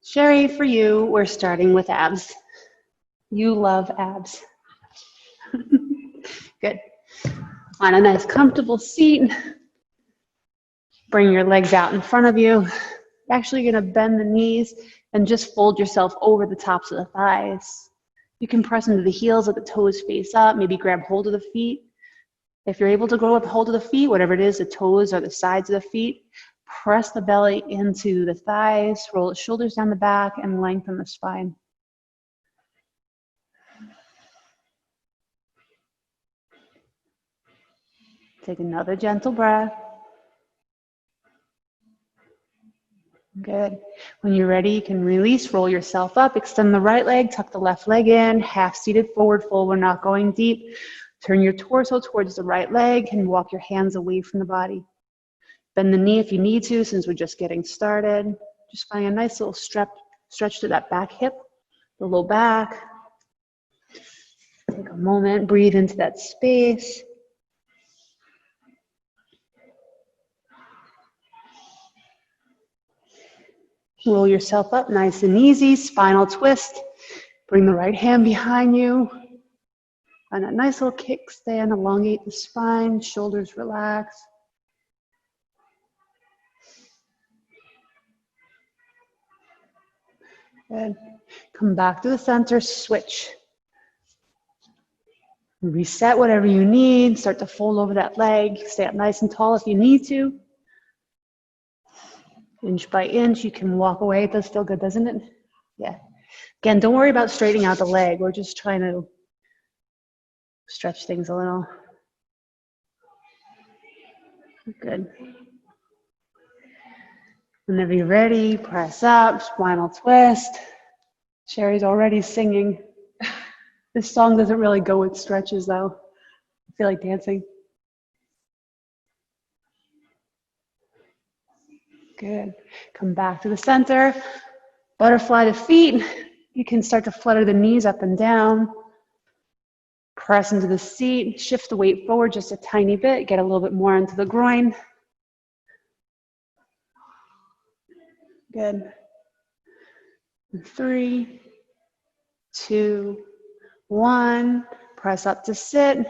Sherry, for you, we're starting with abs. You love abs. Good. Find a nice comfortable seat. Bring your legs out in front of you. You're actually going to bend the knees and just fold yourself over the tops of the thighs. You can press into the heels, let the toes face up, maybe grab hold of the feet. If you're able to go up hold of the feet, whatever it is, the toes or the sides of the feet, press the belly into the thighs, roll the shoulders down the back, and lengthen the spine. Take another gentle breath. Good. When you're ready, you can release, roll yourself up, extend the right leg, tuck the left leg in, half seated forward fold. We're not going deep. Turn your torso towards the right leg and walk your hands away from the body. Bend the knee if you need to, since we're just getting started. Just find a nice little stretch to that back hip, the low back. Take a moment, breathe into that space. Roll yourself up nice and easy, spinal twist. Bring the right hand behind you. And a nice little kickstand, elongate the spine, shoulders relax. Good. Come back to the center, switch. Reset whatever you need. Start to fold over that leg. Stay up nice and tall if you need to. Inch by inch, you can walk away. It does feel good, doesn't it? Yeah. Again, don't worry about straightening out the leg. We're just trying to stretch things a little. Good. Whenever you're ready, press up, spinal twist. Sherry's already singing. This song doesn't really go with stretches though. I feel like dancing. Good. Come back to the center. Butterfly the feet. You can start to flutter the knees up and down. Press into the seat. Shift the weight forward just a tiny bit. Get a little bit more into the groin. Good. 3, 2, 1. Press up to sit.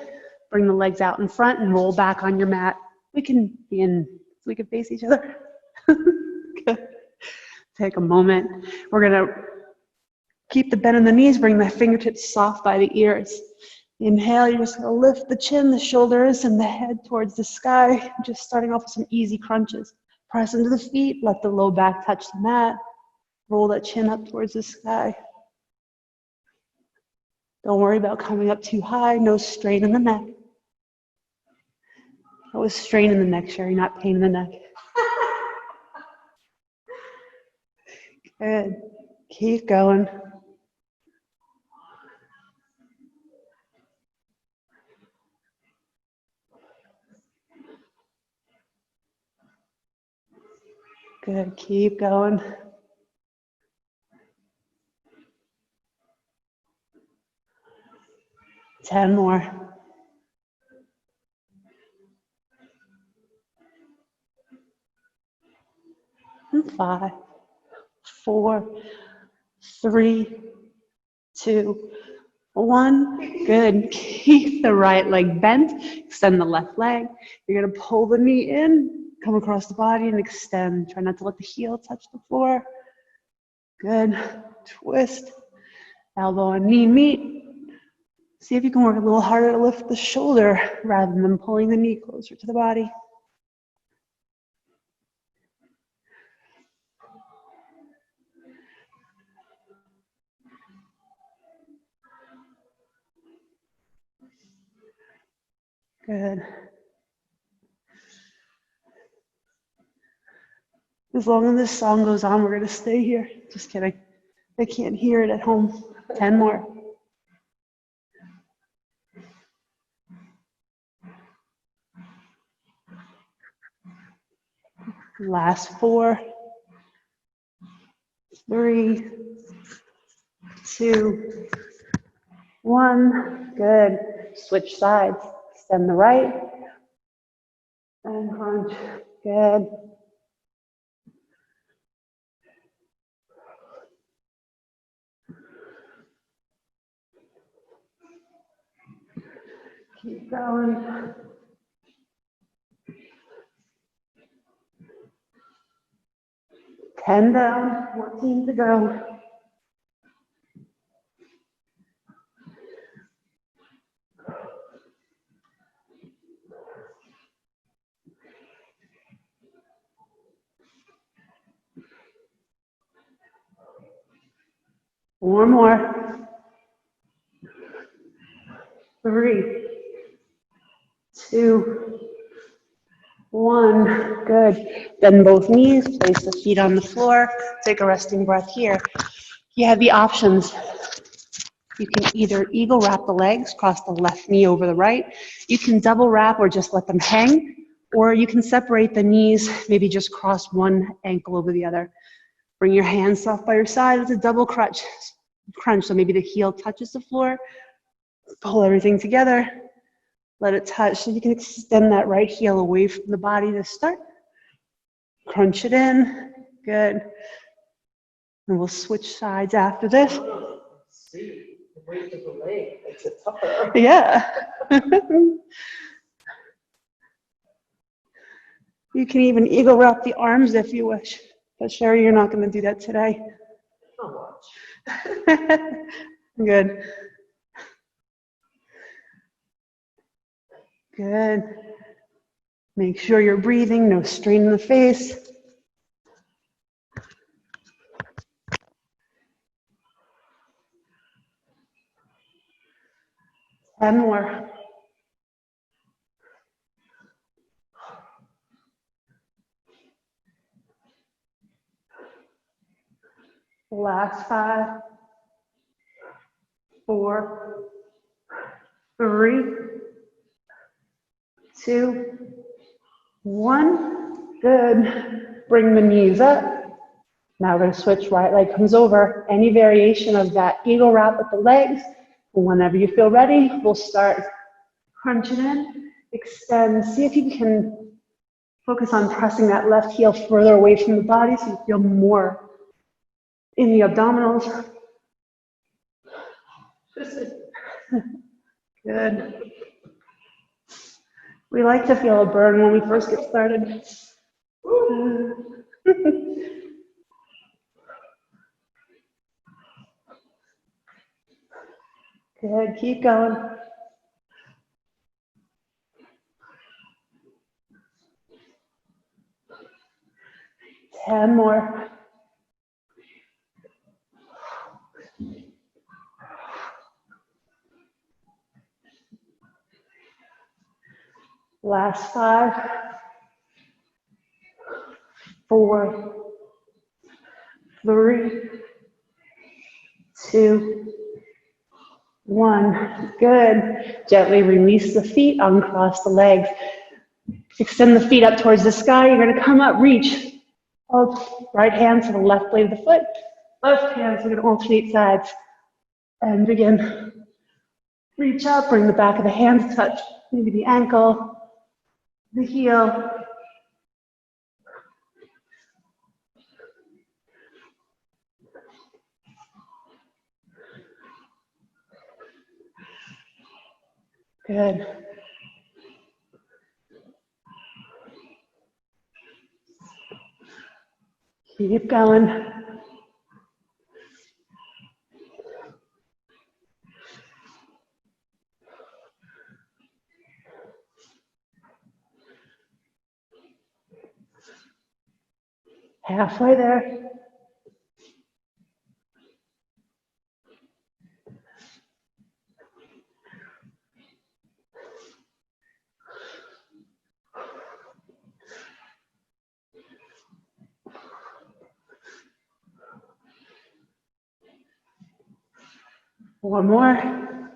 Bring the legs out in front and roll back on your mat. We can face each other. Good. Take a moment. We're gonna keep the bend in the knees, bring the fingertips soft by the ears. Inhale, you're just gonna lift the chin, the shoulders, and the head towards the sky. Just starting off with some easy crunches. Press into the feet, let the low back touch the mat. Roll that chin up towards the sky. Don't worry about coming up too high, no strain in the neck. That was strain in the neck, Sherry, not pain in the neck. Good. Keep going. Good. Keep going. Ten more. And 5, 4, 3, 2, 1. Good. Keep the right leg bent. Extend the left leg. You're going to pull the knee in, come across the body and extend. Try not to let the heel touch the floor. Good. Twist. Elbow and knee meet. See if you can work a little harder to lift the shoulder rather than pulling the knee closer to the body. Good. As long as this song goes on, we're going to stay here. Just kidding. I can't hear it at home. 10 more. Last 4, 3, 2, 1. Good. Switch sides. Extend the right and crunch. Good. Keep going. 10 down, 14 to go. Four more. 3, 2, 1. Good. Bend both knees, place the feet on the floor. Take a resting breath here. You have the options. You can either eagle wrap the legs, cross the left knee over the right. You can double wrap or just let them hang. Or you can separate the knees, maybe just cross one ankle over the other. Bring your hands soft by your side as a double crunch. So maybe the heel touches the floor. Pull everything together. Let it touch. So you can extend that right heel away from the body to start. Crunch it in. Good. And we'll switch sides after this. See, the weight of the leg makes it tougher. Yeah. You can even eagle wrap the arms if you wish. But Sherri, you're not going to do that today. Not much. Good. Good. Make sure you're breathing, no strain in the face. And more. Last 5, 4, 3, 2, 1. Good. Bring the knees up. Now we're going to switch. Right leg comes over. Any variation of that eagle wrap with the legs. Whenever you feel ready, we'll start crunching in. Extend. See if you can focus on pressing that left heel further away from the body so you feel more in the abdominals. Good. We like to feel a burn when we first get started. Good, keep going. Ten more. Last 5, 4, 3, 2, 1. Good. Gently release the feet, uncross the legs. Extend the feet up towards the sky. You're going to come up, reach. Right hand to the left blade of the foot. Left hand, so we're going to alternate sides. And begin. Reach up, bring the back of the hand to touch maybe the ankle, the heel. Good. Keep going. Halfway there. One more.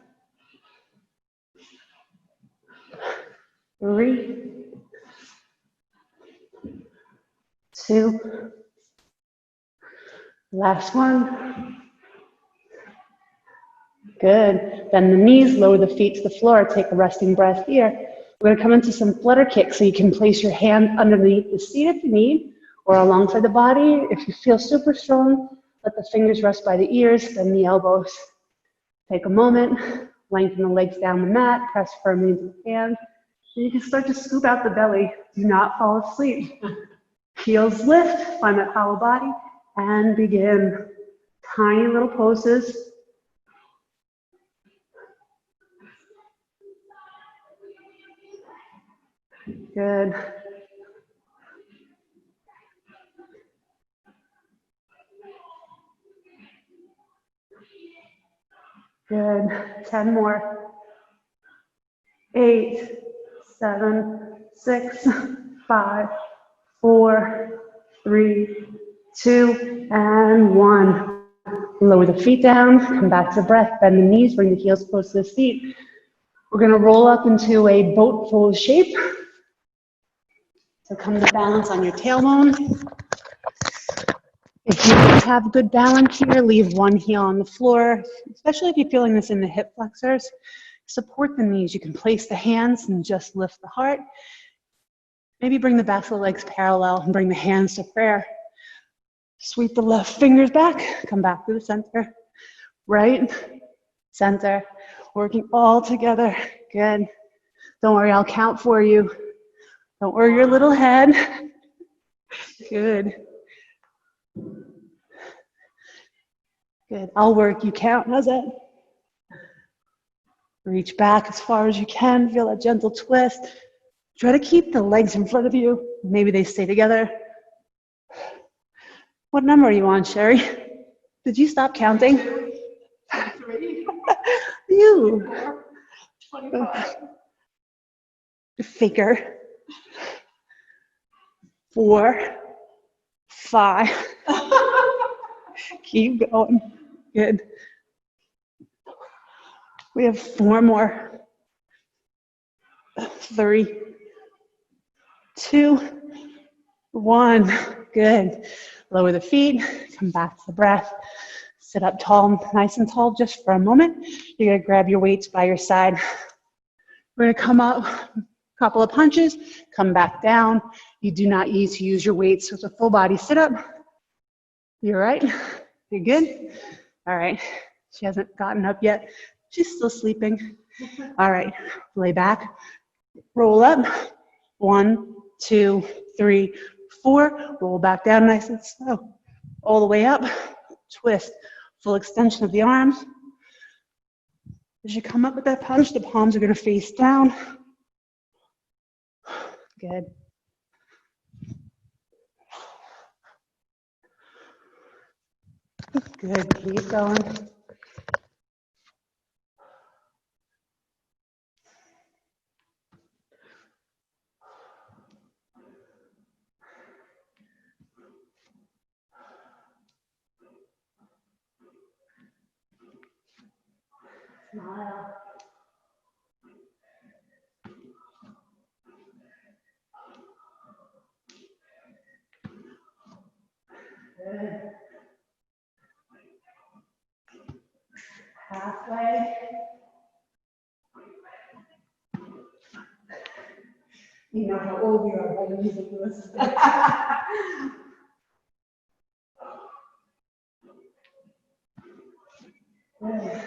3, 2. Last one. Good. Bend the knees, lower the feet to the floor. Take a resting breath here. We're going to come into some flutter kicks, so you can place your hand underneath the seat if you need, or alongside the body. If you feel super strong, let the fingers rest by the ears, bend the elbows. Take a moment, Lengthen the legs down the mat, press firmly into the hands. And you can start to scoop out the belly. Do not fall asleep. Heels lift, find that hollow body, and begin. Tiny little poses. Good. Good. 10 more. 8, 7, 6, 5, 4, 3, 2, and 1. Lower the feet down, come back to breath, bend the knees, bring the heels close to the feet. We're going to roll up into a boat pose shape. So come to balance on your tailbone. If you don't have good balance here, leave one heel on the floor, especially if you're feeling this in the hip flexors. Support the knees. You can place the hands and just lift the heart. Maybe bring the backs of the legs parallel and bring the hands to prayer. Sweep the left fingers back, come back to the center. Right, center, working all together. Good. Don't worry, I'll count for you. Don't worry your little head. Good. Good. I'll work, you count. How's that? Reach back as far as you can. Feel that gentle twist. Try to keep the legs in front of you. Maybe they stay together. What number are you on, Sherri? Did you stop counting? 3, You. 4, 25. Faker. 4, 5. Keep going. Good. We have 4 more. 3, 2, 1. Good. Lower the feet. Come back to the breath. Sit up tall, nice and tall just for a moment. You're going to grab your weights by your side. We're going to come up, a couple of punches, come back down. You do not need to use your weights. So it's a full body sit up. You're right. You're good. All right. She hasn't gotten up yet. She's still sleeping. All right. Lay back. Roll up. 1, 2, 3, 4. Roll back down nice and slow. All the way up. Twist. Full extension of the arms. As you come up with that punch, the palms are going to face down. Good. Good. Keep going. Smile. Good. Halfway. You know how old you are by the music you listen to. Good.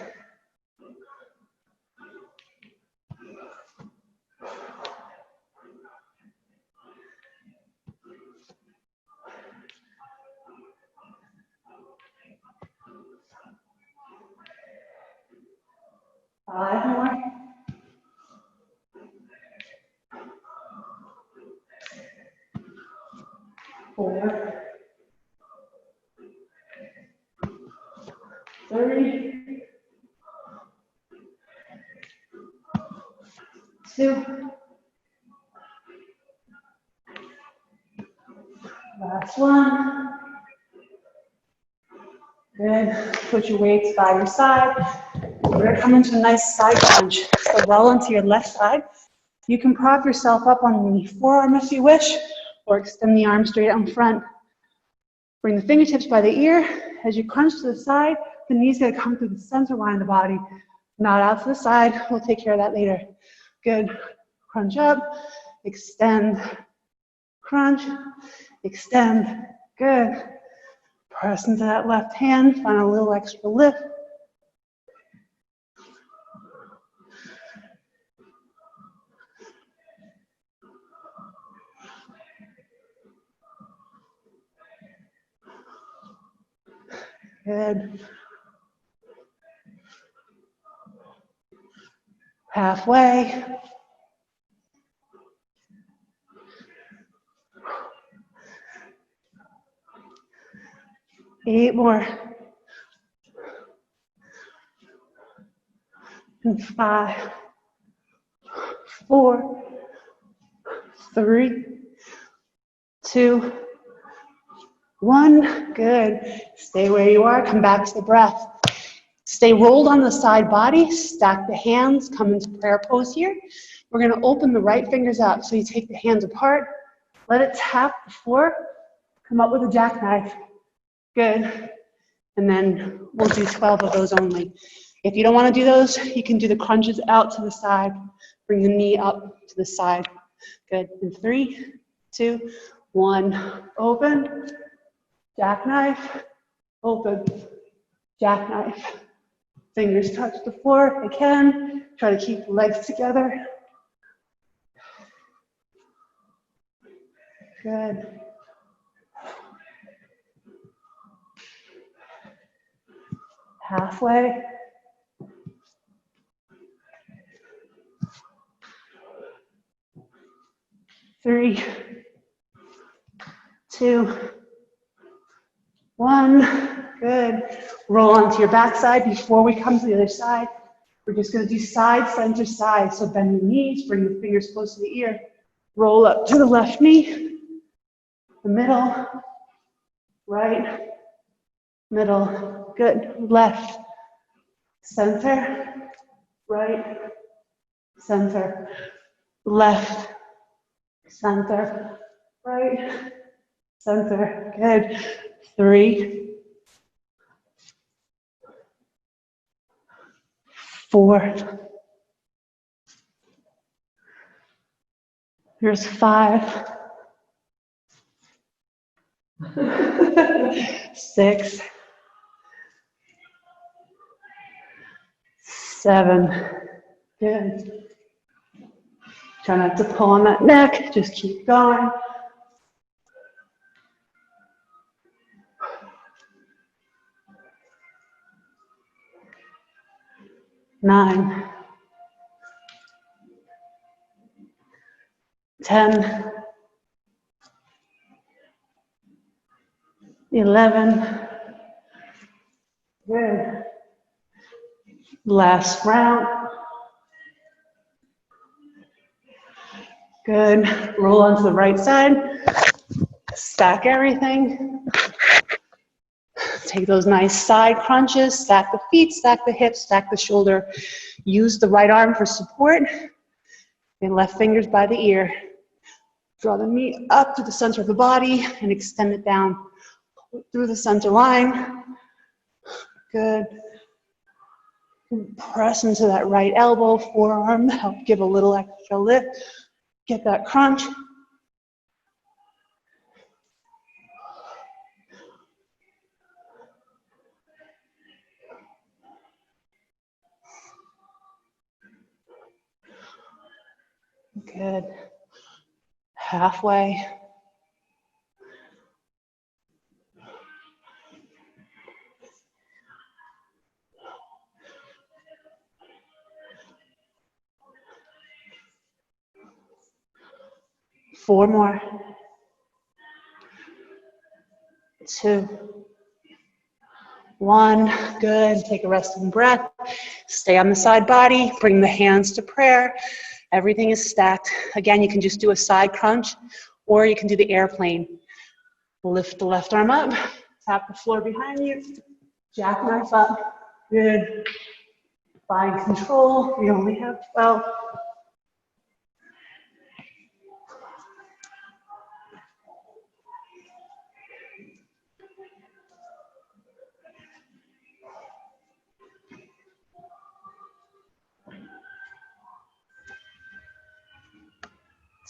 Five more. 4, 3, 2. Last one. Good. Put your weights by your side. We're going to come into a nice side crunch. So roll onto your left side. You can prop yourself up on the forearm if you wish, or extend the arm straight out in front. Bring the fingertips by the ear. As you crunch to the side, the knee's going to come through the center line of the body, not out to the side. We'll take care of that later. Good. Crunch up, extend, crunch, extend. Good. Press into that left hand, find a little extra lift. Good. Halfway. Eight more. And 5, 4, 3, 2, 1. Good. Stay where you are. Come back to the breath. Stay rolled on the side body. Stack the hands. Come into prayer pose here. We're going to open the right fingers up. So you take the hands apart. Let it tap the floor. Come up with a jackknife. Good. And then we'll do 12 of those only. If you don't want to do those, you can do the crunches out to the side. Bring the knee up to the side. Good. In 3, 2, 1. Open. Jackknife. Open. Jackknife. Fingers touch the floor if they can. Try to keep the legs together. Good. Halfway. Three, 2, 1. Good. Roll onto your backside before we come to the other side. We're just going to do side, center, side. So bend the knees, bring the fingers close to the ear. Roll up to the left knee, the middle, right, middle. Good. Left, center, right, center, left, center, right, center. Good. 3, 4. Here's 5. 6, 7. Good. Try not to pull on that neck. Just keep going. 9, 10, 11. Good. Last round. Good. Roll onto the right side. Stack everything. Take those nice side crunches. Stack the feet, stack the hips, stack the shoulder. Use the right arm for support. And left fingers by the ear. Draw the knee up to the center of the body and extend it down through the center line. Good. Press into that right elbow, forearm, help give a little extra lift. Get that crunch. Good. Halfway. Four more. 2, 1. Good. Take a resting breath. Stay on the side body. Bring the hands to prayer. Everything is stacked. Again, you can just do a side crunch, or you can do the airplane. Lift the left arm up. Tap the floor behind you. Jackknife up. Good. Find control. We only have 12.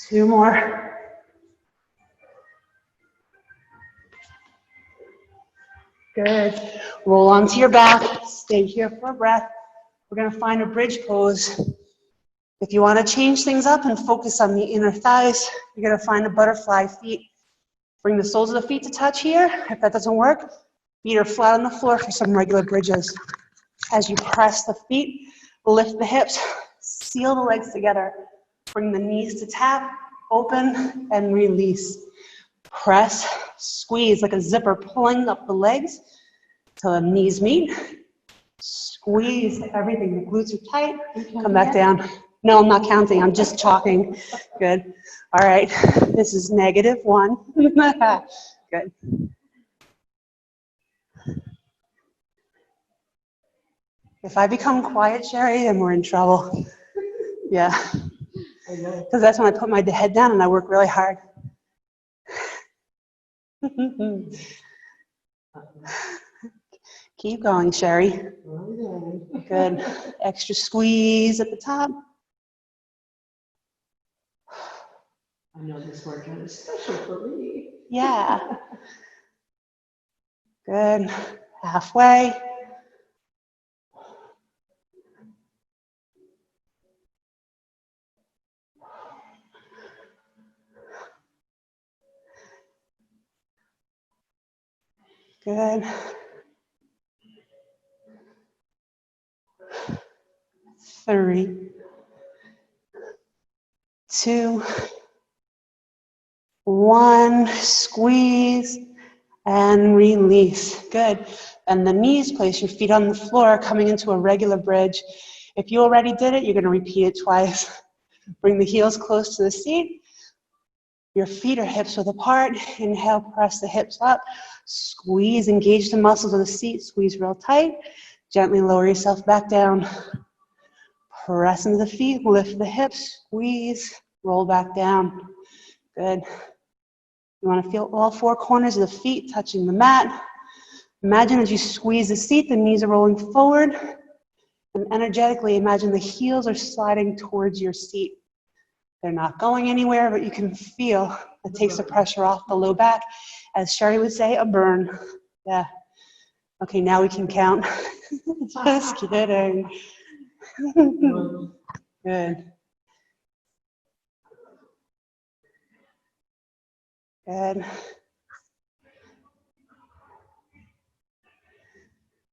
Two more. Good. Roll onto your back. Stay here for a breath. We're going to find a bridge pose. If you want to change things up and focus on the inner thighs, you're going to find a butterfly feet. Bring the soles of the feet to touch here. If that doesn't work, Feet are flat on the floor for some regular bridges. As you press the feet, lift the hips, seal the legs together. Bring the knees to tap, open, and release. Press, squeeze like a zipper pulling up the legs till the knees meet. Squeeze everything. The glutes are tight. Come back down. No, I'm not counting. I'm just chalking. Good. All right. This is -1. Good. If I become quiet, Sherri, then we're in trouble. Yeah. Because that's when I put my head down and I work really hard. Keep going, Sherri. Good. Extra squeeze at the top. I know this workout is special for me. Yeah. Good. Halfway. Good. 3, 2, 1. Squeeze and release. Good. And the knees, place your feet on the floor, coming into a regular bridge. If you already did it, you're going to repeat it twice. Bring the heels close to the seat. Your feet are hips width apart. Inhale, press the hips up. Squeeze, engage the muscles of the seat. Squeeze real tight. Gently lower yourself back down. Press into the feet, lift the hips, squeeze, roll back down. Good. You want to feel all 4 corners of the feet touching the mat. Imagine as you squeeze the seat, the knees are rolling forward. And energetically, imagine the heels are sliding towards your seat. They're not going anywhere, but you can feel it takes the pressure off the low back. As Sherri would say, a burn. Yeah. Okay, now we can count. Just kidding. Good. Good.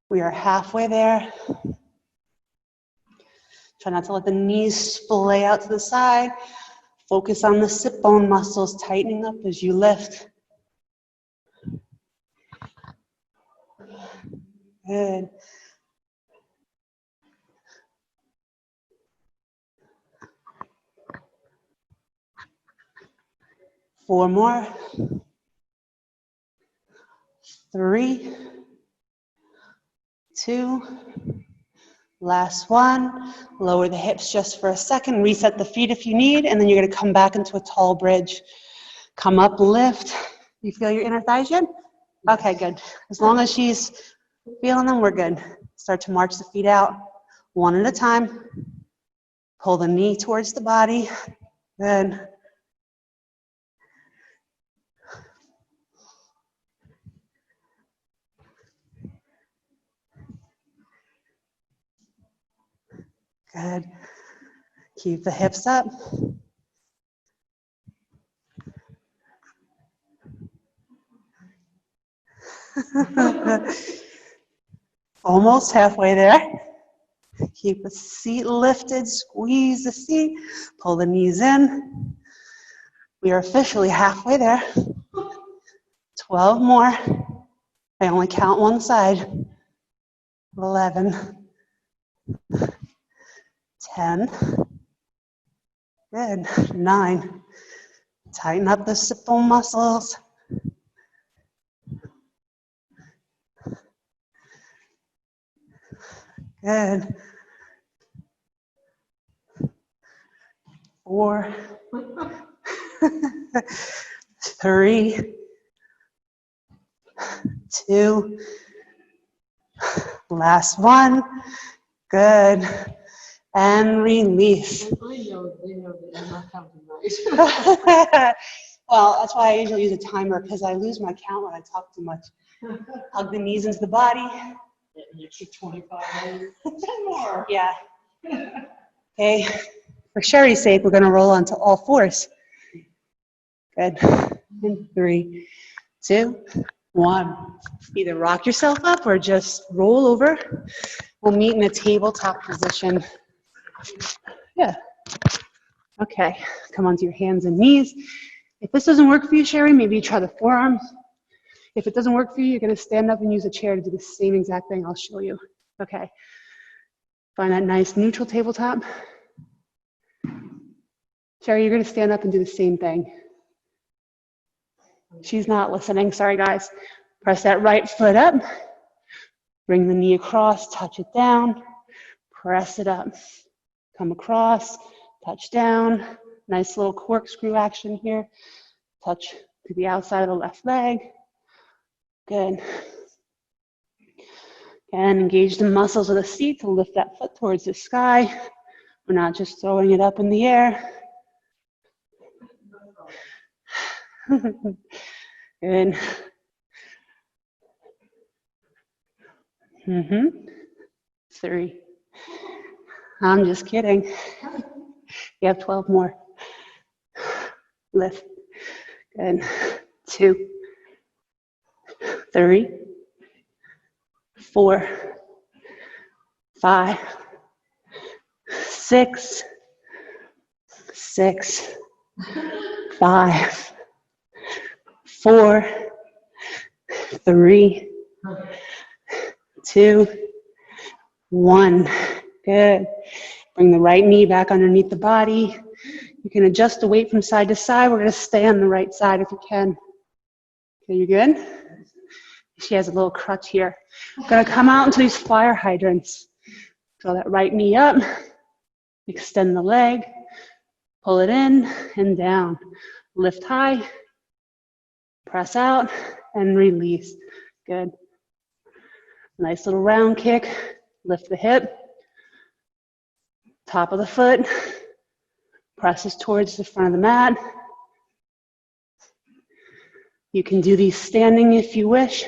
We are halfway there. Try not to let the knees splay out to the side. Focus on the sit bone muscles tightening up as you lift. Good. Four more. 3, 2, last one. Lower the hips just for a second. Reset the feet if you need, and then you're going to come back into a tall bridge. Come up, lift. You feel your inner thighs yet? Okay, good. As long as she's feeling them, we're good. Start to march the feet out one at a time. Pull the knee towards the body. Good. Good. Keep the hips up. Almost halfway there. Keep the seat lifted, squeeze the seat, pull the knees in. We are officially halfway there. 12 more. I only count one side. 11, 10, good, 9. Tighten up the sit bone muscles. Good. 4, 3, 2, last one. Good. And release. They know that you're not counting right. Well, that's why I usually use a timer, because I lose my count when I talk too much. Hug the knees into the body. You keep 25 minutes. 10 more. Yeah. Okay. For Sherri's sake, we're going to roll onto all fours. Good. And 3, 2, 1. Either rock yourself up or just roll over. We'll meet in a tabletop position. Yeah. Okay. Come onto your hands and knees. If this doesn't work for you, Sherri, maybe try the forearms. If it doesn't work for you, you're going to stand up and use a chair to do the same exact thing I'll show you. Okay. Find that nice neutral tabletop. Sherri, you're going to stand up and do the same thing. She's not listening. Sorry, guys. Press that right foot up. Bring the knee across, touch it down. Press it up. Come across, touch down. Nice little corkscrew action here. Touch to the outside of the left leg. Good. And engage the muscles of the seat to lift that foot towards the sky. We're not just throwing it up in the air. Good. 3. I'm just kidding. You have 12 more. Lift. Good. 2, 3, 4, 5, 6, 5, 4, 3, 2, 1. Good. Bring the right knee back underneath the body. You can adjust the weight from side to side. We're going to stay on the right side if you can. Okay, you good? She has a little crutch here. I'm going to come out into these fire hydrants. Throw that right knee up. Extend the leg. Pull it in and down. Lift high. Press out and release. Good. Nice little round kick. Lift the hip. Top of the foot. Presses towards the front of the mat. You can do these standing if you wish.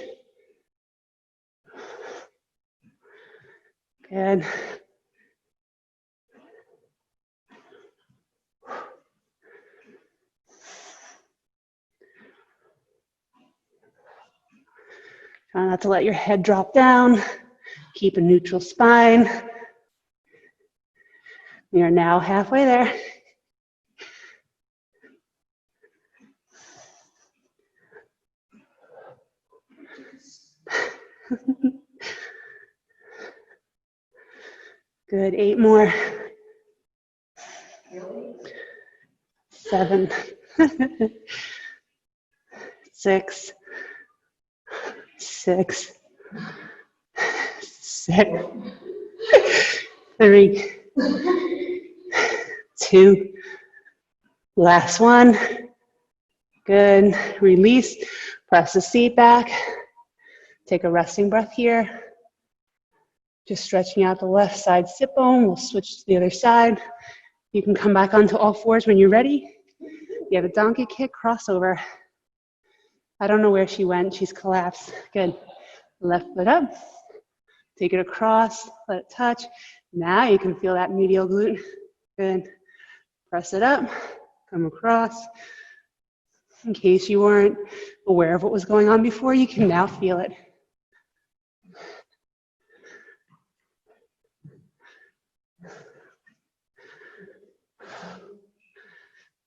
Good. Try not to let your head drop down. Keep a neutral spine. We are now halfway there. Good, 8 more. 7, 6, 6, 3, 2, last one. Good, release, press the seat back. Take a resting breath here. Just stretching out the left side sit bone. We'll switch to the other side. You can come back onto all fours when you're ready. You have a donkey kick, crossover. I don't know where she went. She's collapsed. Good. Left foot up. Take it across. Let it touch. Now you can feel that medial glute. Good. Press it up. Come across. In case you weren't aware of what was going on before, you can now feel it.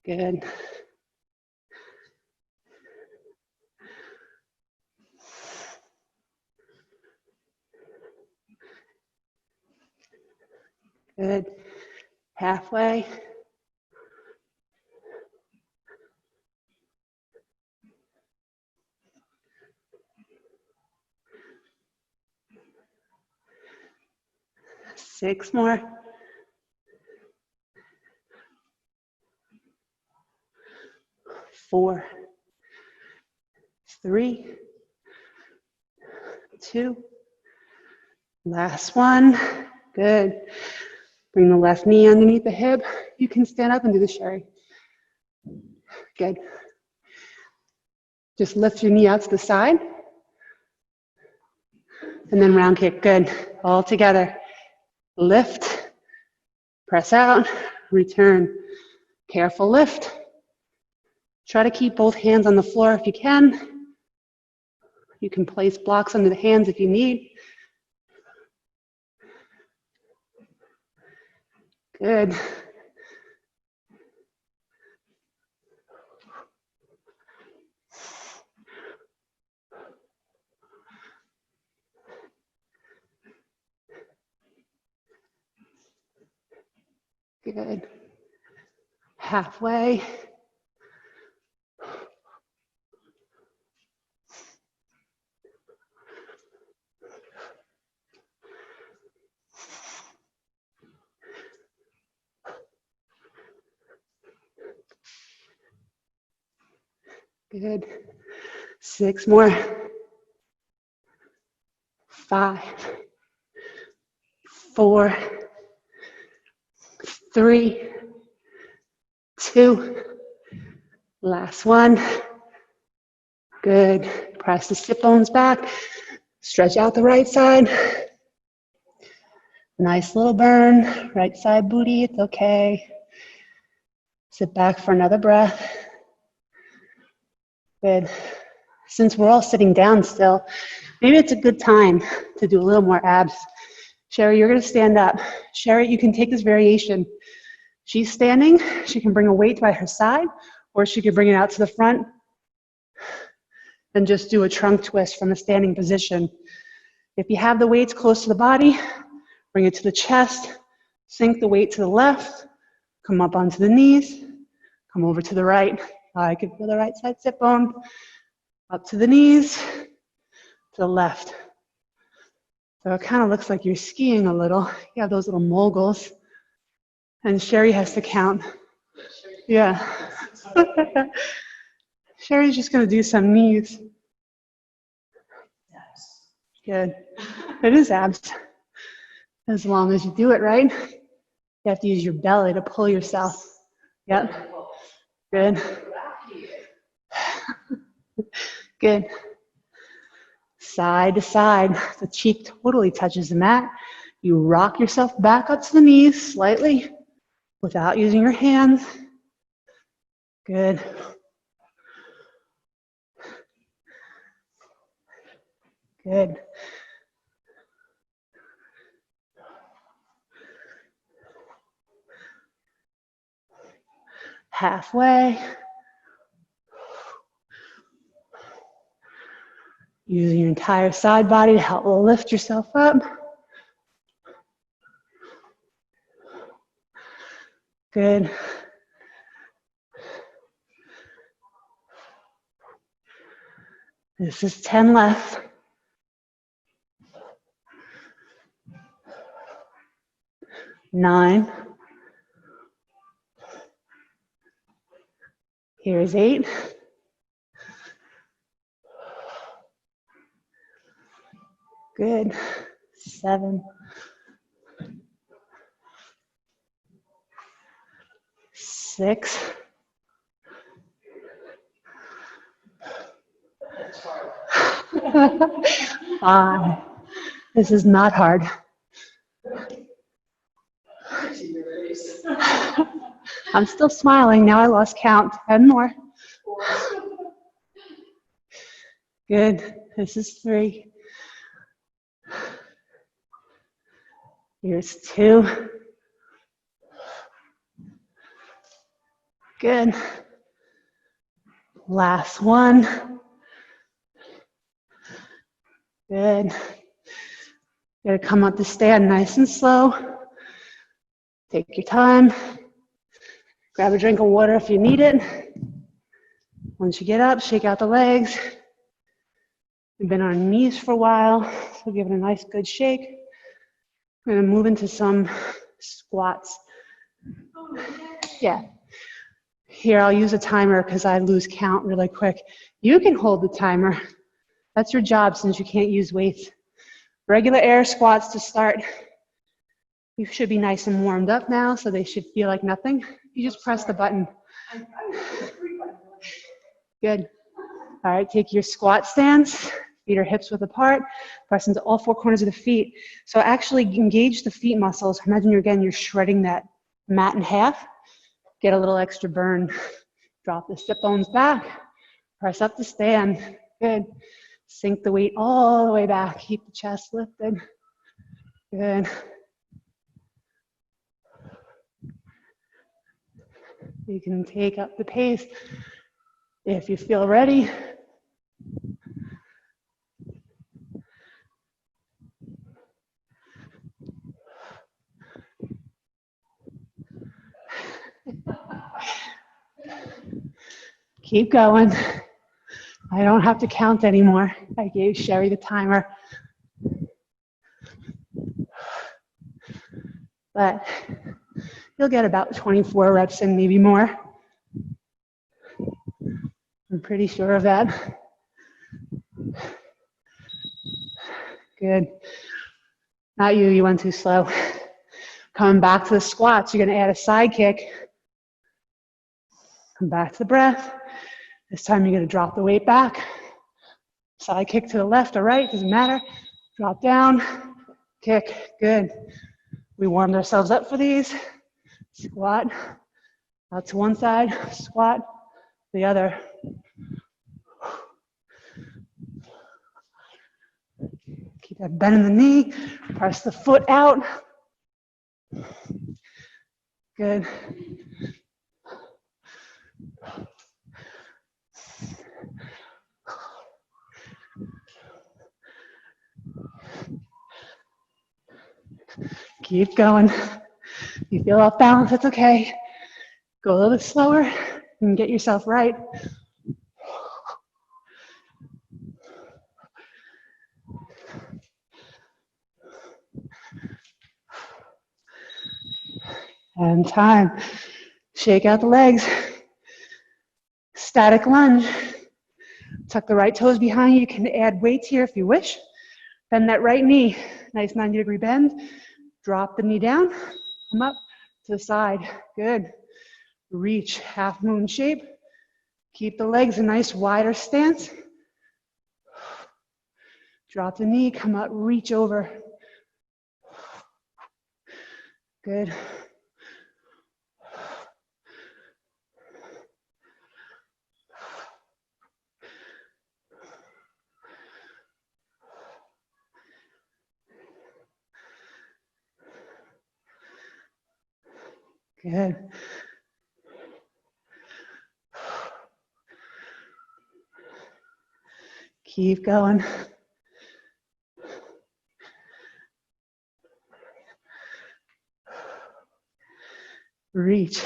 Good. Good. Halfway. Six more. 4, 3, 2, last one. Good. Bring the left knee underneath the hip. You can stand up and do the Sherri. Good. Just lift your knee out to the side. And then round kick. Good. All together. Lift. Press out. Return. Careful lift. Try to keep both hands on the floor if you can. You can place blocks under the hands if you need. Good. Good. Halfway. Good. 6 more. 5, 4, 3, 2. Last one. Good. Press the sit bones back. Stretch out the right side. Nice little burn. Right side booty, it's okay. Sit back for another breath. Good. Since we're all sitting down still, maybe it's a good time to do a little more abs. Sherri, you're going to stand up. Sherri, you can take this variation. She's standing. She can bring a weight by her side, or she could bring it out to the front and just do a trunk twist from a standing position. If you have the weights close to the body, bring it to the chest, sink the weight to the left, come up onto the knees, come over to the right. I can feel the right side sit bone, up to the knees, to the left. So it kind of looks like you're skiing a little. You have those little moguls. And Sherri has to count. Yeah. Sherri's just going to do some knees. Good. It is abs. As long as you do it right. You have to use your belly to pull yourself. Yep. Good. Good. Side to side. The cheek totally touches the mat. You rock yourself back up to the knees slightly without using your hands. Good. Good. Halfway. Using your entire side body to help lift yourself up. Good. This is 10 left. 9. Here's 8. Good. 7. 6. 5. This is not hard. I'm still smiling. Now I lost count. 10 more. Good. This is 3. Here's 2. Good. Last one. Good. Gotta come up to stand nice and slow. Take your time. Grab a drink of water if you need it. Once you get up, shake out the legs. We've been on our knees for a while, so give it a nice good shake. We're gonna move into some squats. Yeah. Here, I'll use a timer because I lose count really quick. You can hold the timer. That's your job since you can't use weights. Regular air squats to start. You should be nice and warmed up now, so they should feel like nothing. You just press the button. Good. All right, take your squat stance. Feet are hips width apart. Press into all 4 corners of the feet. So actually engage the feet muscles. Imagine you're shredding that mat in half. Get a little extra burn. Drop the sit bones back. Press up to stand. Good. Sink the weight all the way back. Keep the chest lifted. Good. You can take up the pace if you feel ready. Keep going. I don't have to count anymore. I gave Sherry the timer. But you'll get about 24 reps in, maybe more. I'm pretty sure of that. Good. Not you, you went too slow. Coming back to the squats, you're gonna add a side kick. Come back to the breath. This time you're gonna drop the weight back. Side kick to the left or right, doesn't matter. Drop down, kick, good. We warmed ourselves up for these. Squat, out to one side, squat, the other. Keep that bend in the knee, press the foot out. Good. Keep going. If you feel off balance, it's okay. Go a little bit slower and get yourself right. And time. Shake out the legs. Static lunge. Tuck the right toes behind you. You can add weights here if you wish. Bend that right knee. Nice 90-degree bend. Drop the knee down. Come up to the side. Good. Reach, half moon shape. Keep the legs a nice wider stance. Drop the knee, come up, reach over. Good. Good. Keep going. Reach.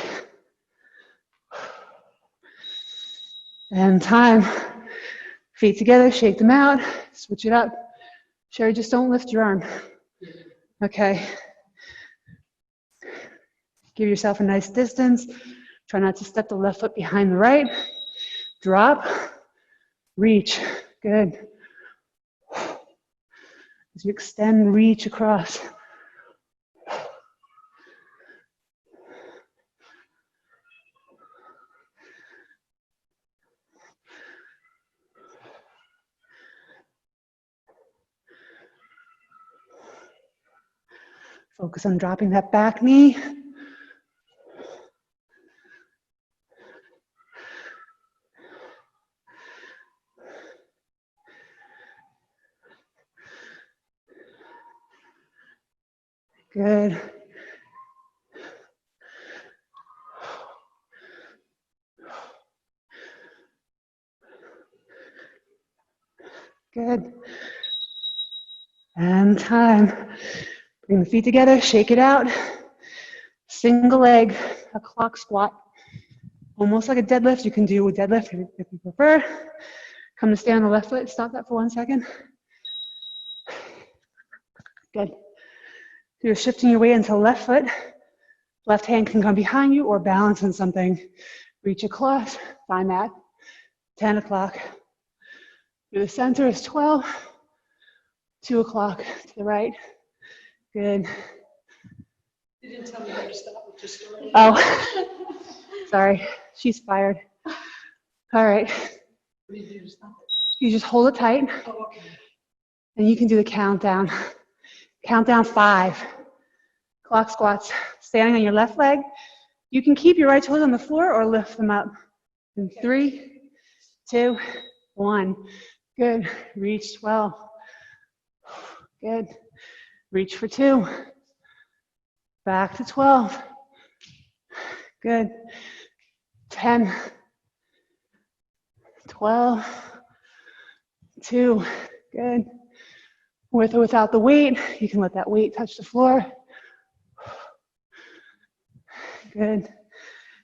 And time. Feet together, shake them out, switch it up. Sherry, just don't lift your arm. Okay. Give yourself a nice distance. Try not to step the left foot behind the right. Drop. Reach. Good. As you extend, reach across. Focus on dropping that back knee. Good. Good. And time. Bring the feet together, shake it out. Single leg, a clock squat. Almost like a deadlift. You can do a deadlift if you prefer. Come to stay on the left foot. Stop that for 1 second. Good. So you're shifting your weight into the left foot. Left hand can come behind you or balance on something. Reach across, find that. 10 o'clock. Through the center is 12. 2 o'clock to the right. Good. You didn't tell me how to stop with your story. Oh, sorry. She's fired. All right. What do you do to stop it? You just hold it tight. Oh, okay. And you can do the countdown. Countdown 5. Clock squats. Standing on your left leg. You can keep your right toes on the floor or lift them up. In 3, 2, 1. Good. Reach 12. Good. Reach for 2. Back to 12. Good. 10. 12. 2. Good. With or without the weight, you can let that weight touch the floor. Good.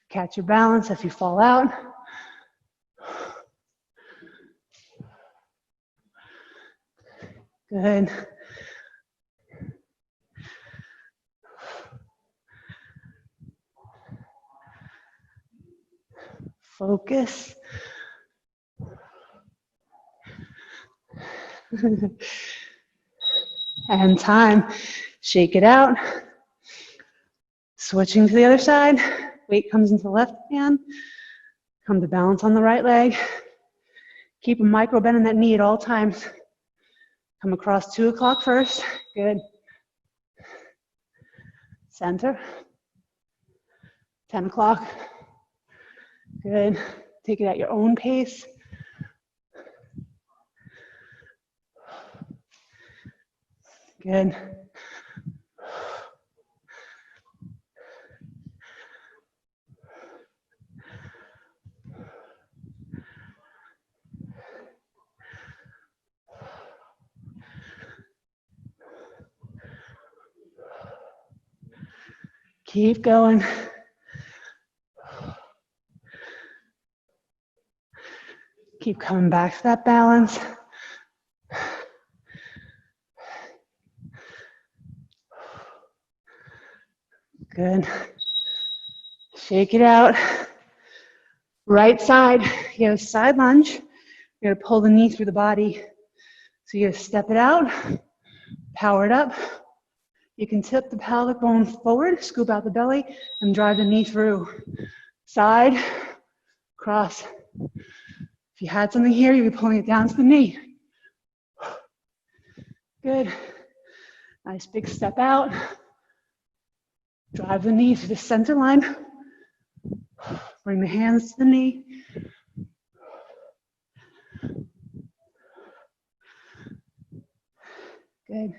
Catch your balance if you fall out. Good. Focus. And time. Shake it out. Switching to the other side. Weight comes into the left hand. Come to balance on the right leg. Keep a micro bend in that knee at all times. Come across 2 o'clock first. Good. Center. 10 o'clock. Good. Take it at your own pace. Good. Keep going. Keep coming back to that balance. Good. Shake it out. Right side, you have a side lunge. You're gonna pull the knee through the body. So you're gonna step it out, power it up. You can tip the pelvic bone forward, scoop out the belly, and drive the knee through. Side, cross. If you had something here, you'd be pulling it down to the knee. Good. Nice big step out. Drive the knee to the center line. Bring the hands to the knee. Good.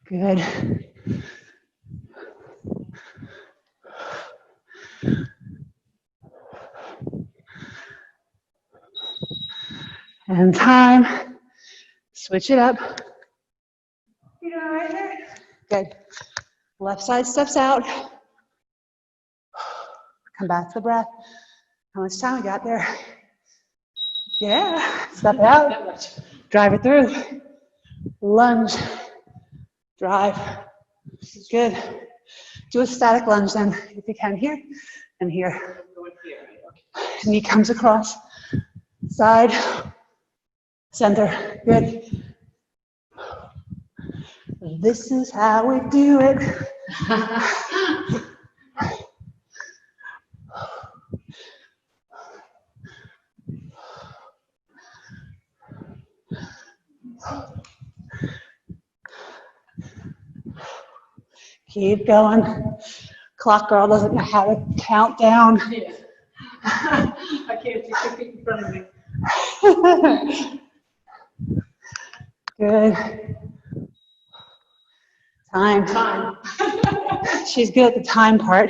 Good. And time. Switch it up. You doing all right there? Good. Left side steps out. Come back to the breath. How much time we got there? Yeah. Step out. Drive it through. Lunge. Drive. Good. Do a static lunge then, if you can, here and here. Knee comes across. Side. Center. Good. This is how we do it. Keep going. Clock girl doesn't know how to count down. Yeah. I can't see 2 feet in front of me. Good. Time. She's good at the time part.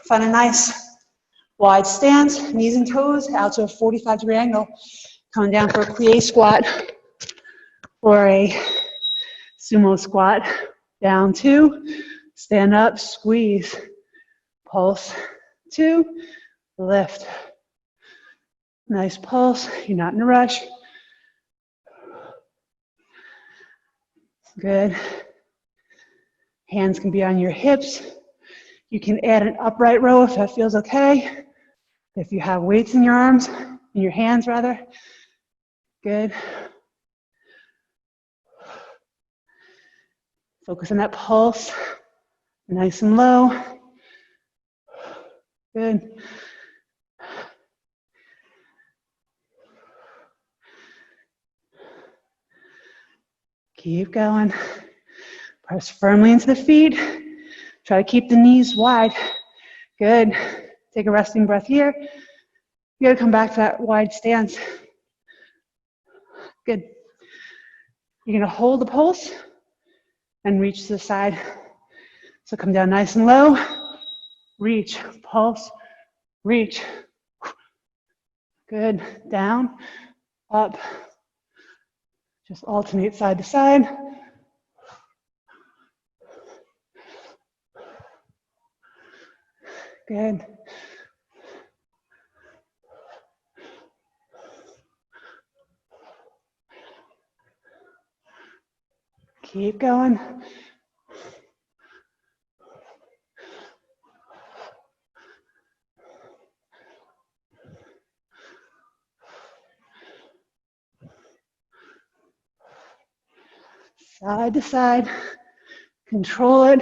Find a nice wide stance, knees and toes out to a 45-degree angle. Coming down for a plie squat or a sumo squat. Down 2, stand up, squeeze, pulse 2, lift. Nice pulse, you're not in a rush. Good. Hands can be on your hips. You can add an upright row if that feels okay. If you have weights in your arms, in your hands rather. Good. Focus on that pulse, nice and low. Good. Keep going. Press firmly into the feet. Try to keep the knees wide. Good. Take a resting breath here. You gotta come back to that wide stance. Good. You're gonna hold the pulse and reach to the side. So come down nice and low. Reach, pulse, reach. Good. Down, up. Just alternate side to side. Good. Keep going. Side to side. Control it.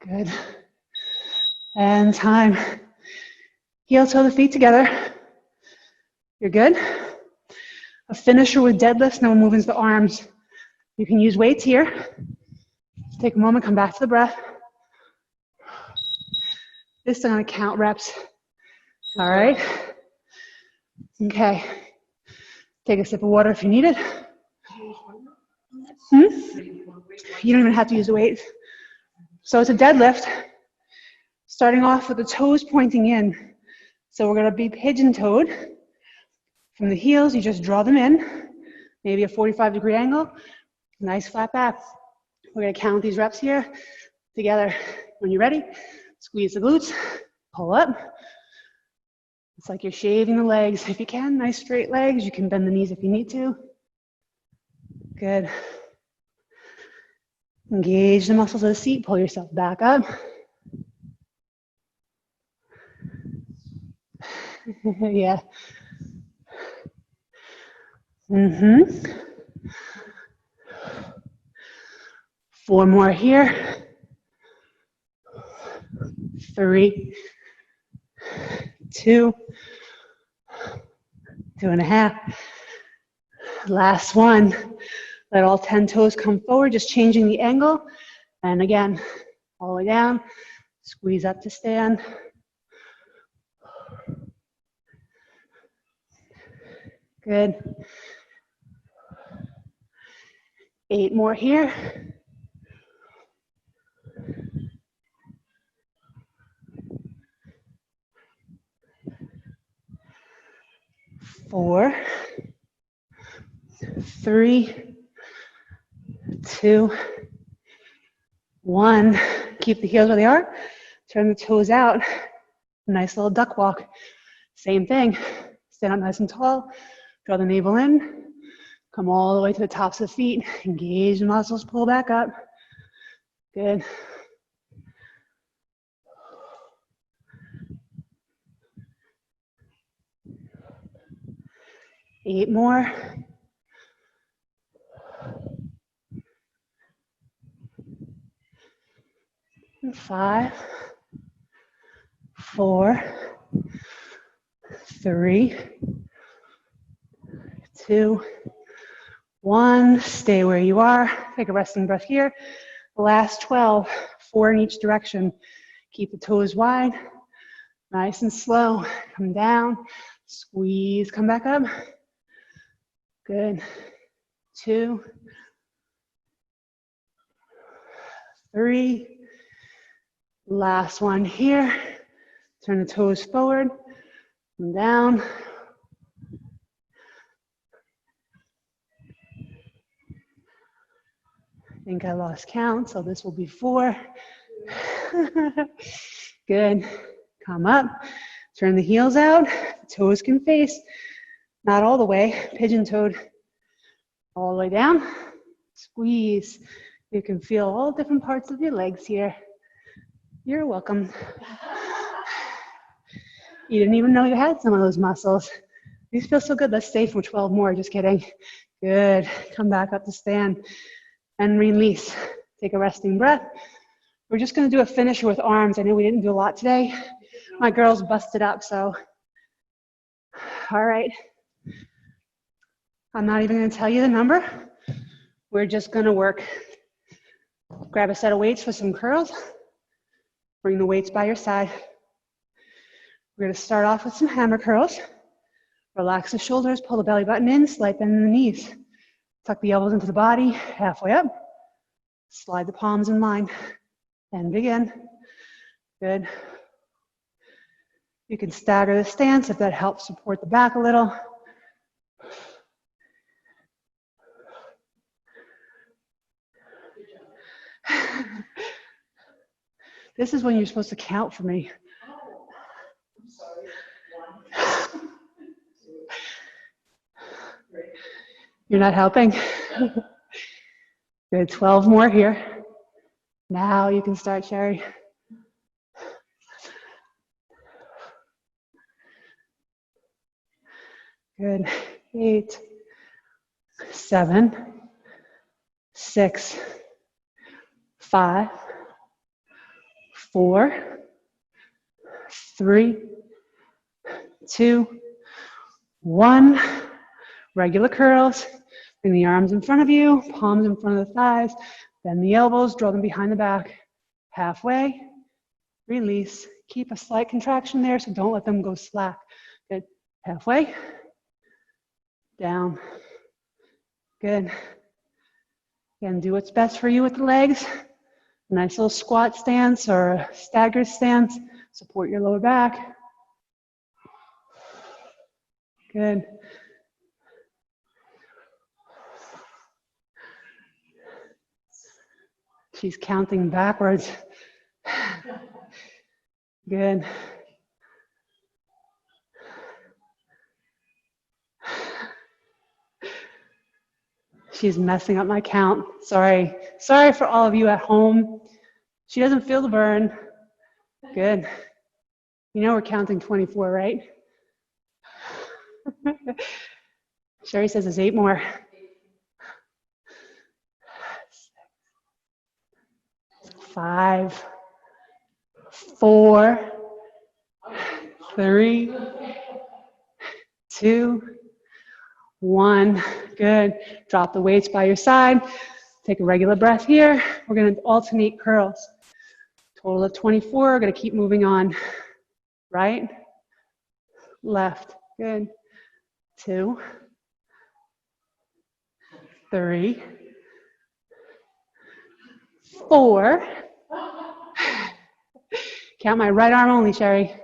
Good. And time. Heel toe the feet together. You're good. A finisher with deadlifts, now we'll move into the arms. You can use weights here. Take a moment, come back to the breath. This is going to count reps. All right. Okay. Take a sip of water if you need it. You don't even have to use a weight. So it's a deadlift, starting off with the toes pointing in. So we're going to be pigeon-toed. From the heels, you just draw them in, maybe a 45-degree angle. Nice flat back. We're going to count these reps here together. When you're ready, squeeze the glutes, pull up. It's like you're shaving the legs. If you can, nice straight legs. You can bend the knees if you need to. Good. Engage the muscles of the seat. Pull yourself back up. Yeah. Mm-hmm. 4 more here. 3, 2, 2.5. Last one. Let all 10 toes come forward, just changing the angle. And again, all the way down. Squeeze up to stand. Good. 8 more here. 4, 3, 2, 1. Keep the heels where they are. Turn the toes out. Nice little duck walk. Same thing. Stand up nice and tall. Draw the navel in. Come all the way to the tops of the feet. Engage the muscles. Pull back up. Good. Eight more. 5, 4, 3, 2, 1. Stay where you are. Take a resting breath here. The last 12, 4 in each direction. Keep the toes wide. Nice and slow. Come down. Squeeze. Come back up. Good. 2, 3. Last one here. Turn the toes forward and down. I think I lost count, so this will be 4. Good. Come up. Turn the heels out. Toes can face. Not all the way. Pigeon-toed. All the way down. Squeeze. You can feel all different parts of your legs here. You're welcome. You didn't even know you had some of those muscles. These feel so good. Let's stay for 12 more. Just kidding. Good. Come back up to stand and release. Take a resting breath. We're just going to do a finisher with arms. I know we didn't do a lot today. My girls busted up, so All right. I'm not even going to tell you the number. We're just going to work. Grab a set of weights for some curls. Bring the weights by your side. We're going to start off with some hammer curls. Relax the shoulders, pull the belly button in, slight bend in the knees. Tuck the elbows into the body, halfway up. Slide the palms in line. And begin. Good. You can stagger the stance if that helps support the back a little. This is when you're supposed to count for me. I'm sorry. 1, 2, 3. You're not helping? Good, 12 more here. Now you can start, Sherri. Good, 8, 7, 6, 5, 4, 3, 2, 1. Regular curls. Bring the arms in front of you, palms in front of the thighs. Bend the elbows, draw them behind the back. Halfway, release. Keep a slight contraction there, so don't let them go slack. Good. Halfway, down. Good. Again, do what's best for you with the legs. A nice little squat stance or a staggered stance. Support your lower back. Good. She's counting backwards. Good. She's messing up my count. Sorry. Sorry for all of you at home. She doesn't feel the burn. Good. You know we're counting 24, right? Sherri says there's 8 more. 5, 4, 3, 2, 1. Good. Drop the weights by your side. Take a regular breath here. We're going to alternate curls. Total of 24. We're going to keep moving on. Right, left. Good. 2, 3, 4. Count my right arm only, Sherri.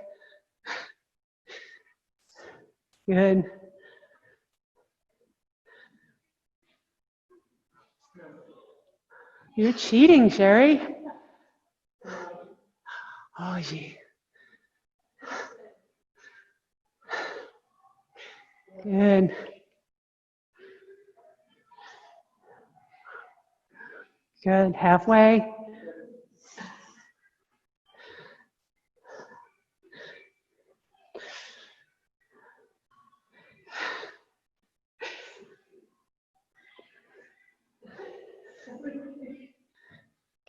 Good. You're cheating, Sherri. Oh, gee. Good. Good. Halfway.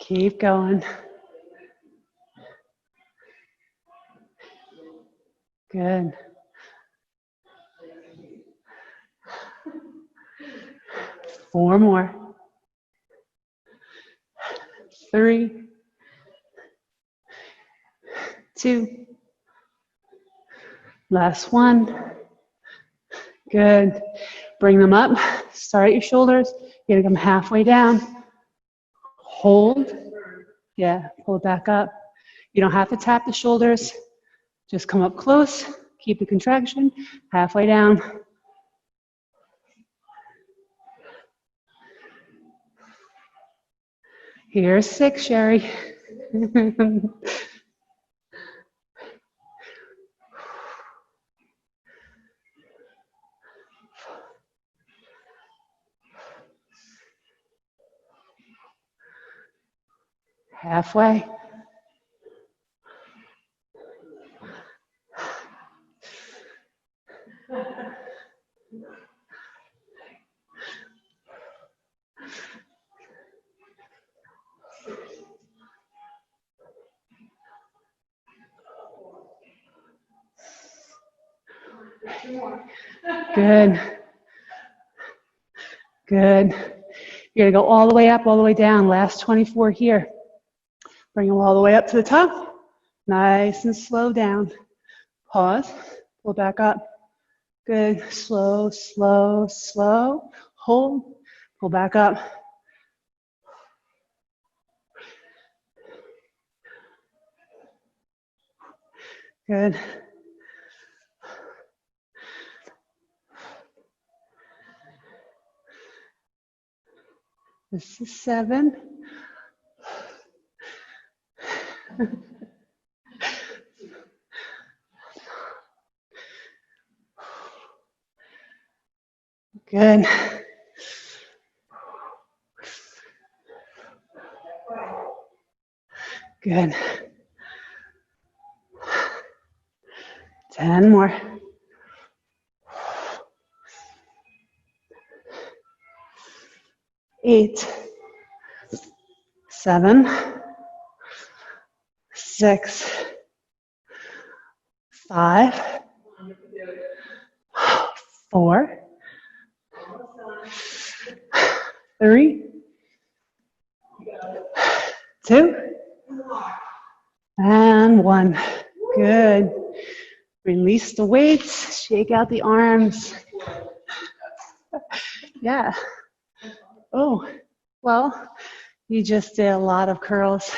Keep going. Good. Four more. 3, 2. Last one. Good. Bring them up. Start at your shoulders. You're gonna come halfway down. Hold. Yeah, pull it back up. You don't have to tap the shoulders. Just come up close. Keep the contraction. Halfway down. Here's 6, Sherri. Halfway. 2 more. Good. Good. You're gonna go all the way up, all the way down. Last 24 here. Bring them all the way up to the top. Nice and slow down. Pause. Pull back up. Good. Slow, slow, slow. Hold. Pull back up. Good. This is 7. Good. Good. 10 more. 8, 7, 6, 5, 4, 3, 2, and 1. Good. Release the weights. Shake out the arms. Yeah. Oh, well, you just did a lot of curls.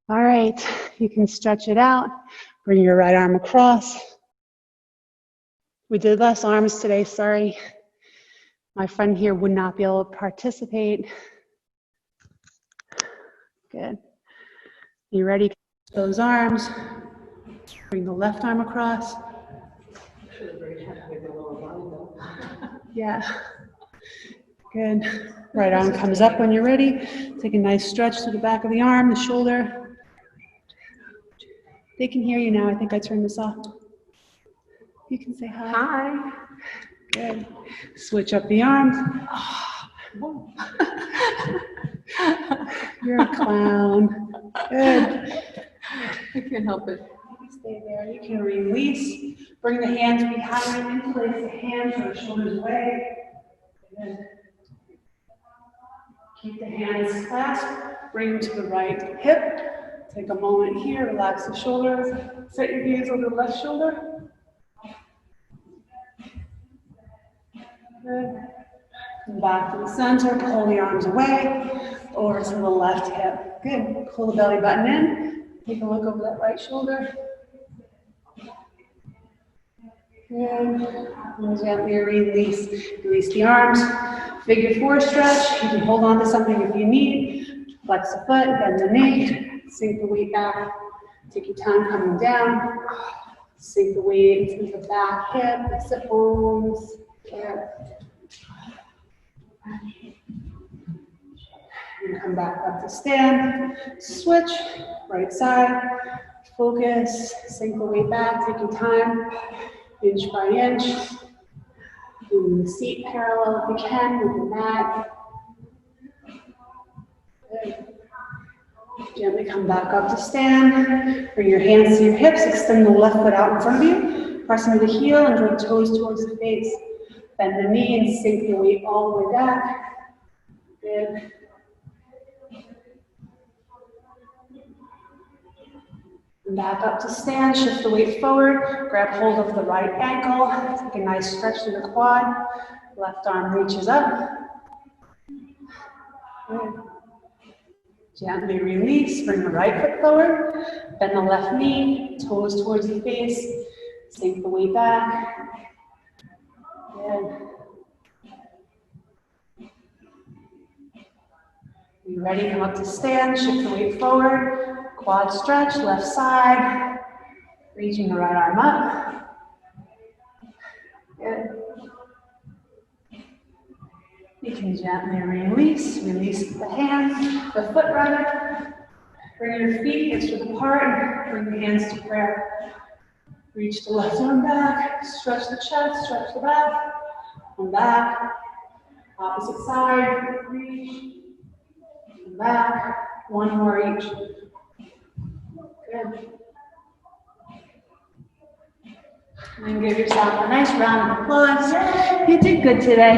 All right, you can stretch it out. Bring your right arm across. We did less arms today, sorry. My friend here would not be able to participate. Good. You ready? Those arms. Bring the left arm across. Yeah. Good. Right arm comes up when you're ready. Take a nice stretch to the back of the arm, the shoulder. They can hear you now. I think I turned this off. You can say hi. Hi. Good. Switch up the arms. You're a clown. Good. I can't help it. Stay there. You can release. Bring the hands behind you. Place the hands or the shoulders away. Good. Keep the hands clasped. Bring them to the right hip. Take a moment here. Relax the shoulders. Set your hands over the left shoulder. Good. Come back to the center. Pull the arms away. Over to the left hip. Good. Pull the belly button in. Take a look over that right shoulder. Good. And gently release. Release the arms. Figure 4 stretch. You can hold on to something if you need. Flex the foot, bend the knee. Sink the weight back. Take your time coming down. Sink the weight into the back hip, the sit bones. Good. And come back up to stand. Switch. Right side. Focus. Sink the weight back. Take your time. Inch by inch. Moving the seat parallel if you can with the mat. Good. Gently come back up to stand. Bring your hands to your hips. Extend the left foot out in front of you. Press into the heel and draw the toes towards the face. Bend the knee and sink the weight all the way back. Good. And back up to stand. Shift the weight forward. Grab hold of the right ankle. Take a nice stretch through the quad. Left arm reaches up. Good. Gently release. Bring the right foot forward. Bend the left knee. Toes towards the face. Sink the weight back. Good. You ready? Come up to stand. Shift the weight forward. Quad stretch. Left side. Reaching the right arm up. Good. You can gently release. Release the hands, the foot rather. Bring your feet hip width apart. Bring the hands to prayer. Reach the left arm back. Stretch the chest. Stretch the back. Come back. Opposite side. Reach. Come back. One more each. Good. And give yourself a nice round of applause. You did good today.